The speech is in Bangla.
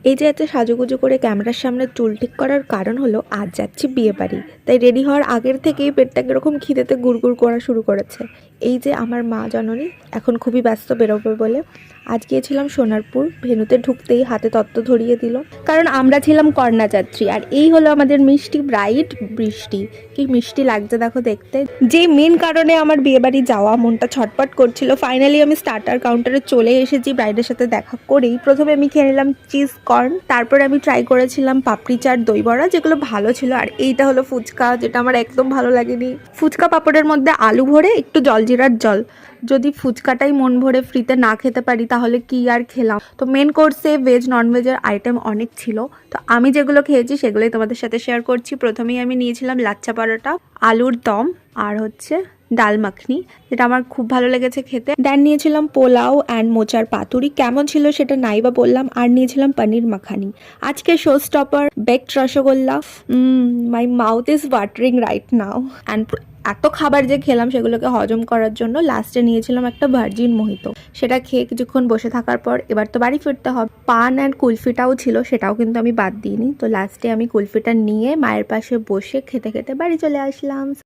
এই যে এত সাজুগুজু করে ক্যামেরার সামনে চুল ঠিক করার কারণ হলো আজ যাচ্ছি বিয়ে বাড়ি, তাই রেডি হওয়ার আগের থেকেই পেটটা কিরকম খিদেতে গুড়গুড় করা শুরু করেছে। এই যে আমার মা জননী এখন খুবই ব্যস্ত বেরোবে বলে। আজ গিয়েছিলাম সোনারপুর, ভেন্যুতে ঢুকতেই হাতে তত্ত্ব ধরিয়ে দিল, কারণ আমরা ছিলাম কন্যাযাত্রী। আর এই হলো আমাদের মিষ্টি ব্রাইড বৃষ্টি। কি মিষ্টি লাগছে দেখো দেখতে। যে মেন কারণে আমার বিয়ে বাড়ি যাওয়া, মনটা ছটপট করছিল, ফাইনালি আমি স্টার্টার কাউন্টারে চলে এসেছি ব্রাইডের সাথে দেখা করেই। প্রথমে আমি খেয়ে নিলাম চিজ কর্ন, তারপরে আমি ট্রাই করেছিলাম পাপড়ি চাট, দই বড়া, যেগুলো ভালো ছিল। আর এইটা হলো ফুচকা, যেটা আমার একদম ভালো লাগেনি। ফুচকা পাপড়ের মধ্যে আলু ভরে একটু জলজিরার জল। যদি ফুচকাটাই মন ভরে ফ্রিতে না খেতে পারি তাহলে কি আর খেলাম। তো মেন কোর্সে ভেজ নন ভেজের আইটেম অনেক ছিল, তো আমি যেগুলো খেয়েছি সেগুলোই তোমাদের সাথে শেয়ার করছি। প্রথমেই আমি নিয়েছিলাম লাচ্ছা পরোটা, আলুর দম, আর হচ্ছে ডাল মাখনি, যেটা আমার খুব ভালো লেগেছে খেতে। দেন নিয়েছিলাম পোলাও অ্যান্ড মোচার পাতুরি, কেমন ছিল সেটা নাই বা বললাম। আর নিয়েছিলাম পনির মাখানি। আজকে show stopper baked rasgulla. My mouth is watering right now. And এত খাবার যে খেলাম সেগুলোকে হজম করার জন্য লাস্টে নিয়েছিলাম একটা ভার্জিন মোহিতো। সেটা খেয়ে কিছুক্ষণ বসে থাকার পর এবার তো বাড়ি ফিরতে হবে। পান অ্যান্ড কুলফিটাও ছিল, সেটাও কিন্তু আমি বাদ দিইনি। তো লাস্টে আমি কুলফিটা নিয়ে মায়ের পাশে বসে খেতে খেতে বাড়ি চলে আসলাম।